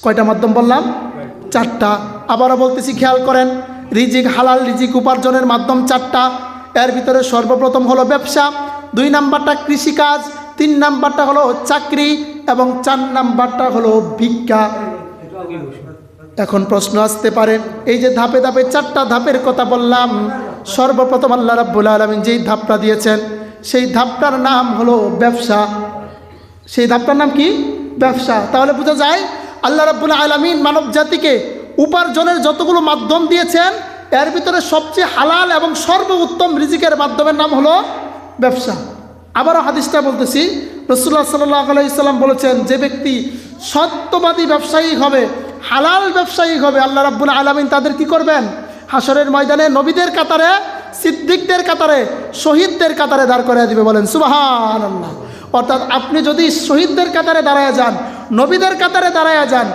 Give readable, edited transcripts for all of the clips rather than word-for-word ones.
কয়টা মাধ্যম বললাম? 4টা। আবারও বলতেছি, খেয়াল করেন, রিজিক, হালাল রিজিক উপার্জনের মাধ্যম 4টা। এর ভিতরে সর্বপ্রথম হলো ব্যবসা, 2 নাম্বারটা কৃষিকাজ, 3 নাম্বারটা হলো চাকরি এবং 4 নাম্বারটা হলো ভিক্ষা। এখন প্রশ্ন আসতে পারে, এই যে ধাপে ধাপে 4টা ধাপের কথা বললাম, সর্বপ্রথম আল্লাহ রাব্বুল আলামিন যেই ধাপটা দিয়েছেন সেই ধাপটার নাম হলো ব্যবসা। সেই ধাপটার নাম কি? ব্যবসা। তাহলে বোঝা যায় আল্লাহ রাব্বুল আলামিন মানব জাতিকে উপার্জনের যতগুলো মাধ্যম দিয়েছেন এর ভিতরে সবচেয়ে হালাল এবং সর্বোত্তম রিজিকের মাধ্যমের নাম হলো ব্যবসা। আবারও হাদিসটা বলতেছি, রাসূলুল্লাহ সাল্লাল্লাহু আলাইহি সাল্লাম বলেছেন, যে ব্যক্তি সত্যবাদী ব্যবসায়ী হবে, হালাল ব্যবসায়ী হবে, আল্লাহ রাব্বুল আলামিন তাদের কি করবেন? হাসরের ময়দানে নবীদের কাতারে, সিদ্দিকদের কাতারে, শহীদদের কাতারে দাঁড় করিয়ে দিবে। বলেন সুবহানাল্লাহ। অর্থাৎ আপনি যদি শহীদদের কাতারে দাঁড়ায় যান, নবীদের কাতারে দাঁড়ায় যান,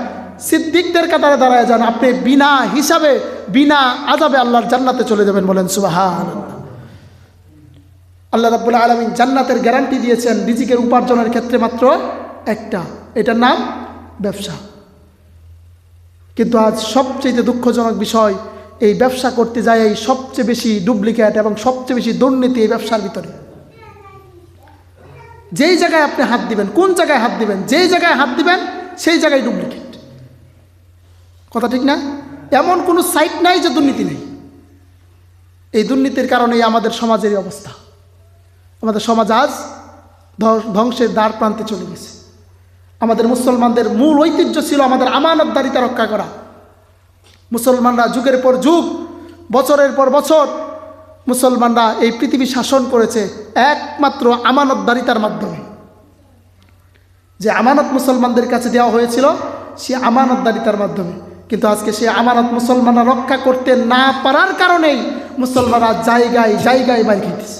সিদ্দিকদের কাতারে দাঁড়ায় যান, আপনি বিনা হিসাবে, বিনা আযাবে আল্লাহর জান্নাতে চলে যাবেন। বলেন সুবহানাল্লাহ। আল্লাহ রাব্বুল আলামিন জান্নাতের গ্যারান্টি দিয়েছেন রিজিকের উপার্জনের ক্ষেত্রে মাত্র একটা, এটার নাম ব্যবসা। কিন্তু আজ সবচেয়ে দুঃখজনক বিষয়, এই ব্যবসা করতে যায় এই সবচেয়ে বেশি ডুপ্লিকেট এবং সবচেয়ে বেশি দুর্নীতি এই ব্যবসার ভিতরে। যেই জায়গায় আপনি হাত দিবেন, কোন জায়গায় হাত দিবেন, যেই জায়গায় হাত দিবেন সেই জায়গায় ডুপ্লিকেট। কথা ঠিক না? এমন কোনো সাইট নাই যে দুর্নীতি নেই। এই দুর্নীতির কারণেই আমাদের সমাজের অবস্থা। আমাদের সমাজ আজ ধ্বংসের দ্বার প্রান্তে চলে গেছে। আমাদের মুসলমানদের মূল ঐতিহ্য ছিল আমাদের আমানতদারিতা রক্ষা করা। মুসলমানরা যুগের পর যুগ, বছরের পর বছর মুসলমানরা এই পৃথিবী শাসন করেছে একমাত্র আমানতদারিতার মাধ্যমে। যে আমানত মুসলমানদের কাছে দেওয়া হয়েছিল সে আমানতদারিতার মাধ্যমে। কিন্তু আজকে সে আমানত মুসলমানরা রক্ষা করতে না পারার কারণেই মুসলমানরা জায়গায় জায়গায় মার খেতেছে।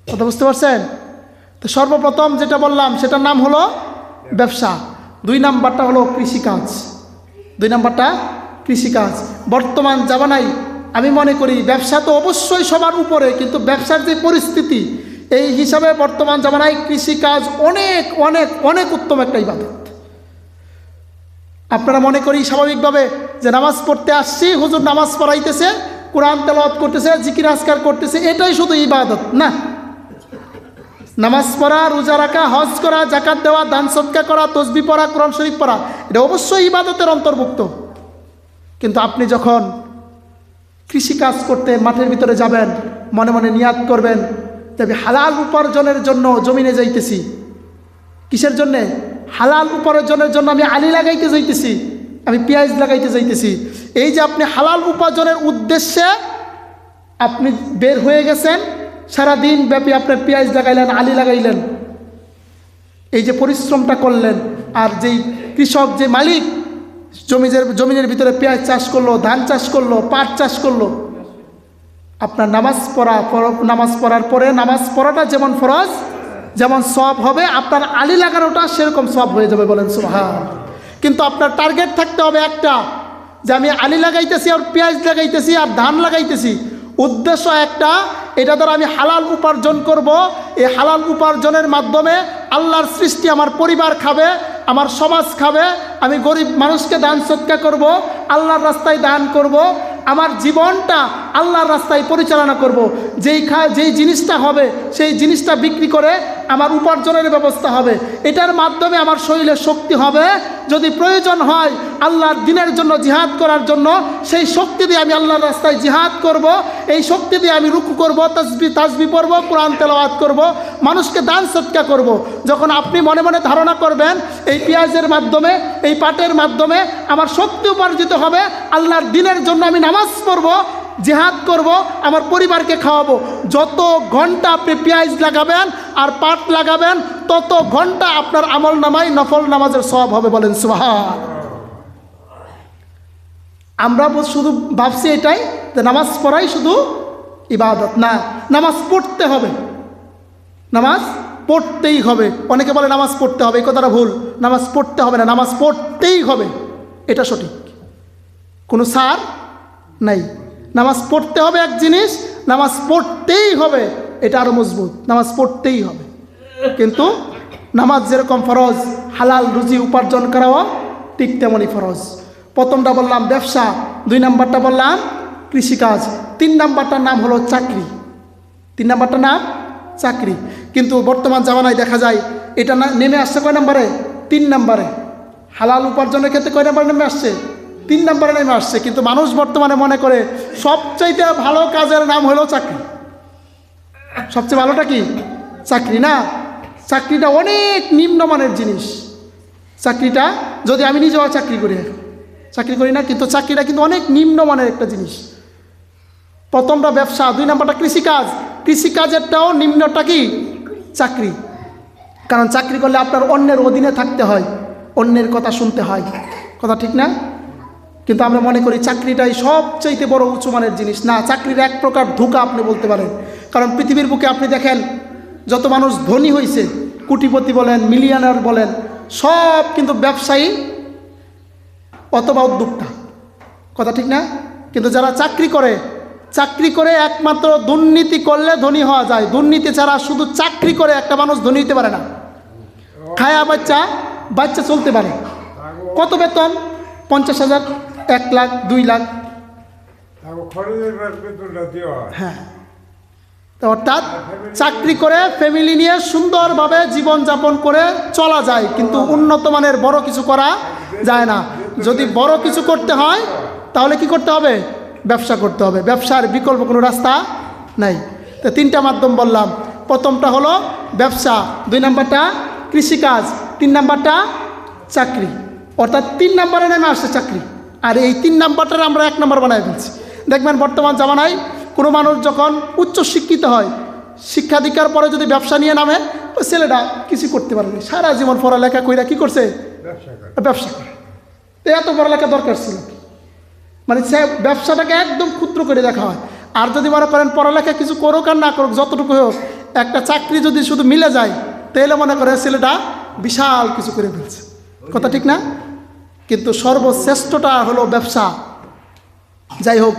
কথা বুঝতে পারছেন? তো সর্বপ্রথম যেটা বললাম সেটার নাম হলো ব্যবসা। 2 নাম্বারটা হলো কৃষিকাজ। 2 নাম্বারটা কৃষিকাজ। বর্তমান জামানায় আমি মনে করি ব্যবসা তো অবশ্যই সবার উপরে, কিন্তু ব্যবসার যে পরিস্থিতি এই হিসাবে বর্তমান জামানায় কৃষিকাজ অনেক অনেক অনেক উত্তম একটা ইবাদত। আপনারা মনে করি স্বাভাবিকভাবে যে নামাজ পড়তে আসছি, হুজুর নামাজ পড়াইতেছে, কোরআন তেলাওয়াত করতেছে, জিকির আজকার করতেছে, এটাই শুধু ইবাদত না। নামাজ পড়া, রোজা রাখা, হজ করা, যাকাত দেওয়া, দান সদকা করা, তসবিহ পড়া, কোরআন শরীফ পড়া, এটা অবশ্যই ইবাদতের অন্তর্ভুক্ত। কিন্তু আপনি যখন কৃষিকাজ করতে মাঠের ভিতরে যাবেন, মনে মনে নিয়াত করবেন যে আমি হালাল উপার্জনের জন্য জমিনে যাইতেছি। কিসের জন্যে? হালাল উপার্জনের জন্য আমি আলি লাগাইতে যাইতেছি, আমি পেঁয়াজ লাগাইতে যাইতেছি। এই যে আপনি হালাল উপার্জনের উদ্দেশ্যে আপনি বের হয়ে গেছেন, সারাদিন ব্যাপী আপনি পেঁয়াজ লাগাইলেন, আলি লাগাইলেন, এই যে পরিশ্রমটা করলেন, আর যেই কৃষক, যে মালিক জমিনের ভিতরে পেঁয়াজ চাষ করলো, ধান চাষ করলো, পাট চাষ করলো, আপনার নামাজ পড়ার পরে নামাজ পড়াটা যেমন ফরজ, যেমন সওয়াব হবে, আপনার আলি লাগানোটা সেরকম সওয়াব হয়ে যাবে। বলেন সুবহান। কিন্তু আপনার টার্গেট থাকতে হবে একটা, যে আমি আলি লাগাইতেছি আর পেঁয়াজ লাগাইতেছি আর ধান লাগাইতেছি, উদ্দেশ্য একটা, এটা দ্বারা আমি হালাল উপার্জন করব। এই হালাল উপার্জনের মাধ্যমে আল্লাহর সৃষ্টি আমার পরিবার খাবে, আমার সমাজ খাবে, আমি গরিব মানুষকে দান সদকা করব, আল্লাহর রাস্তায় দান করব, আমার জীবনটা আল্লাহর রাস্তায় পরিচালনা করব। যেই জিনিসটা হবে সেই জিনিসটা বিক্রি করে আমার উপার্জনের ব্যবস্থা হবে। এটার মাধ্যমে আমার শরীরে শক্তি হবে, যদি প্রয়োজন হয় আল্লাহর দ্বীনের জন্য জিহাদ করার জন্য, সেই শক্তি দিয়ে আমি আল্লাহর রাস্তায় জিহাদ করব। এই শক্তি দিয়ে আমি রুকু করব, তাসবিহ পড়ব, কোরআন তেলাওয়াত করব, মানুষকে দান সদকা করব। যখন আপনি মনে মনে ধারণা করবেন এই পেঁয়াজের মাধ্যমে, এই পাটের মাধ্যমে আমার শক্তি উপার্জিত হবে, আল্লাহর দ্বীনের জন্য আমি নামাজ পড়ব, জিহাদ করব, আমার পরিবারকে খাওয়াবো, যত ঘন্টা আপনি পেঁয়াজ লাগাবেন আর পাট লাগাবেন তত ঘন্টা আপনার আমল নামায় নফল নামাজের সওয়াব হবে। বলেন সুবহান। আমরা শুধু ভাবছি এটাই যে নামাজ পড়াই শুধু ইবাদত না, নামাজ পড়তে হবে, নামাজ পড়তেই হবে। অনেকে বলে নামাজ পড়তে হবে, এই কথাটা ভুল। নামাজ পড়তে হবে না, নামাজ পড়তেই হবে, এটা সঠিক, কোনো সার নাই। নামাজ পড়তে হবে এক জিনিস, নামাজ পড়তেই হবে এটা আরো মজবুত, নামাজ পড়তেই হবে। কিন্তু নামাজ যেরকম ফরজ, হালাল রুজি উপার্জন করাও ঠিক তেমনই ফরজ। প্রথমটা বললাম ব্যবসা, 2 নাম্বারটা বললাম কৃষিকাজ, 3 নাম্বারটার নাম হলো চাকরি। 3 নাম্বারটার নাম চাকরি। কিন্তু বর্তমান জামানায় দেখা যায় এটা নেমে আসছে কয় নাম্বারে? 3 নাম্বারে। হালাল উপার্জনের ক্ষেত্রে কয় নাম্বারে নেমে আসছে? 3 নাম্বারে নেমে আসছে। কিন্তু মানুষ বর্তমানে মনে করে সবচাইতে ভালো কাজের নাম হলো চাকরি। সবচেয়ে ভালোটা কি? চাকরি না। চাকরিটা অনেক নিম্নমানের জিনিস। চাকরিটা যদি আমি নিজেও চাকরি করি না, কিন্তু চাকরিটা কিন্তু অনেক নিম্নমানের একটা জিনিস। প্রথমটা ব্যবসা, 2 নাম্বারটা কৃষিকাজ। কৃষিকাজেরটাও নিম্নটা কি? চাকরি। কারণ চাকরি করলে আপনার অন্যের অধীনে থাকতে হয়, অন্যের কথা শুনতে হয়। কথা ঠিক না? কিন্তু আমরা মনে করি চাকরিটাই সবচাইতে বড় উঁচু মানের জিনিস। না, চাকরির এক প্রকার ধোঁকা আপনি বলতে পারেন। কারণ পৃথিবীর বুকে আপনি দেখেন যত মানুষ ধনী হয়েছে, কোটিপতি বলেন, মিলিয়নার বলেন, সব কিন্তু ব্যবসায়ী অথবা উদ্যোক্তা। কথা ঠিক না? কিন্তু যারা চাকরি করে একমাত্র দুর্নীতি করলে ধনী হওয়া যায়। দুর্নীতি ছাড়া শুধু চাকরি করে একটা মানুষ ধনী হতে পারে না। খায়া বাচ্চা চলতে পারে। কত বেতন? 50,000, 1 লাখ, 2 লাখ। হ্যাঁ, তো অর্থাৎ চাকরি করে ফ্যামিলি নিয়ে সুন্দরভাবে জীবনযাপন করে চলা যায়, কিন্তু উন্নত মানের বড় কিছু করা যায় না। যদি বড় কিছু করতে হয় তাহলে কি করতে হবে? ব্যবসা করতে হবে। ব্যবসার বিকল্প কোনো রাস্তা নাই। তো 3টা মাধ্যম বললাম। প্রথমটা হলো ব্যবসা, 2 নাম্বারটা কৃষিকাজ, 3 নাম্বারটা চাকরি। অর্থাৎ 3 নাম্বারে নেমে আসছে চাকরি। আর এই 3 নাম্বারটার আমরা 1 নাম্বার বানায় ফেলছি। দেখবেন বর্তমান জামানায় কোনো মানুষ যখন উচ্চ শিক্ষিত হয়, শিক্ষা দীক্ষার পরে যদি ব্যবসা নিয়ে নামে, ওই ছেলেটা কিছু করতে পারেনি, সারা জীবন পড়ালেখা কইরা কি করছে? ব্যবসা করে। এত পড়ালেখা দরকার ছিল? মানে সে ব্যবসাটাকে একদম ক্ষুদ্র করে দেখা হয়। আর যদি মনে করেন পড়ালেখা কিছু করুক আর না করুক, যতটুকু হোক, একটা চাকরি যদি শুধু মিলে যায়, তাহলে মনে করে ছেলেটা বিশাল কিছু করে ফেলছে। কথা ঠিক না? কিন্তু সর্বশ্রেষ্ঠটা হলো ব্যবসা। যাই হোক,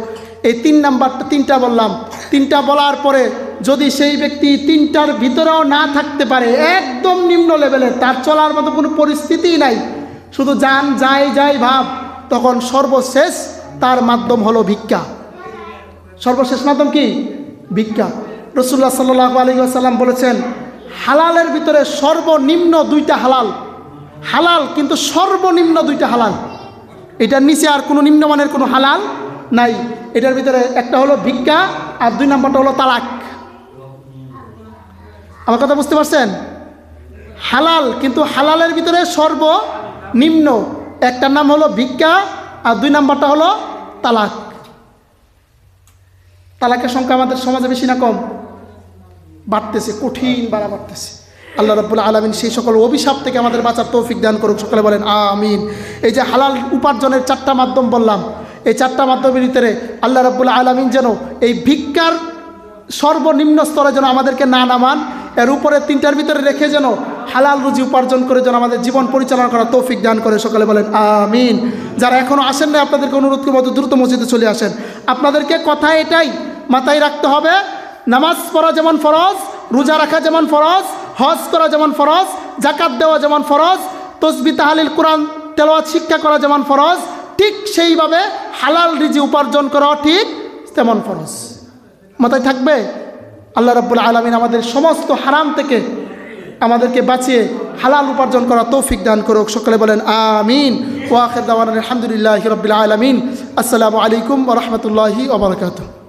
এই 3 নাম্বারটা 3টা বললাম। 3টা বলার পরে যদি সেই ব্যক্তি 3টার ভিতরেও না থাকতে পারে, একদম নিম্ন লেভেলের, তার চলার মতো কোনো পরিস্থিতিই নাই, শুধু যাই ভাব, তখন সর্বশেষ তার মাধ্যম হলো ভিক্ষা। সর্বশেষ মাধ্যম কি? ভিক্ষা। রাসূলুল্লাহ সাল্লাল্লাহু আলাইহি ওয়াসাল্লাম বলেছেন, হালালের ভিতরে সর্বনিম্ন 2টা হালাল, কিন্তু সর্বনিম্ন 2টা হালাল। এটার নিচে আর কোনো নিম্নমানের কোনো হালাল নাই। এটার ভিতরে একটা হলো ভিক্ষা, আর 2 নাম্বারটা হলো তালাক। আমার কথা বুঝতে পারছেন? হালাল, কিন্তু হালালের ভিতরে সর্বনিম্ন একটার নাম হলো ভিক্ষা, আর 2 নাম্বারটা হলো তালাক। তালাকের সংখ্যা আমাদের সমাজে বেশি না কম? বাড়তেছে, কঠিন বাড়তেছে। আল্লাহ রাব্বুল আলামিন সেই সকল অভিশাপ থেকে আমাদের বাঁচার তৌফিক দান করুক। সকলে বলেন আমিন। এই যে হালাল উপার্জনের 4টা মাধ্যম বললাম, এই 4টা মাধ্যমের ভিতরে আল্লাহ রাব্বুল আলামিন যেন এই ভিক্ষার সর্বনিম্ন স্তরে যেন আমাদেরকে না নামান, এর উপরে 3টার ভিতরে রেখে যেন হালাল রুজি উপার্জন করে যেন আমাদের জীবন পরিচালনা করার তৌফিক দান করে। সকলে বলেন আমিন। যারা এখনও আসেন না, আপনাদেরকে অনুরোধ করব দ্রুত মসজিদে চলে আসেন। আপনাদেরকে কথা এটাই মাথায় রাখতে হবে, নামাজ পড়া যেমন ফরজ, রোজা রাখা যেমন ফরজ, হজ করা যেমন ফরজ, যাকাত দেওয়া যেমন ফরজ, তসবিহ তাহলিল কোরআন তেলাওয়াত শিক্ষা করা যেমন ফরজ, ঠিক সেইভাবে হালাল রুজি উপার্জন করাও ঠিক তেমন ফরজ। মাথায় থাকবে। আল্লাহ রাব্বুল আলামিন আমাদের সমস্ত হারাম থেকে আমাদেরকে বাঁচিয়ে হালাল উপার্জন করা তৌফিক দান করুক। সকলে বলেন আমিন। ওয়া আখির দাওয়ানা আলহামদুলিল্লাহি রাব্বিল আলামিন। আসসালামু আলাইকুম ওয়া রাহমাতুল্লাহি ওয়া বারাকাতুহু।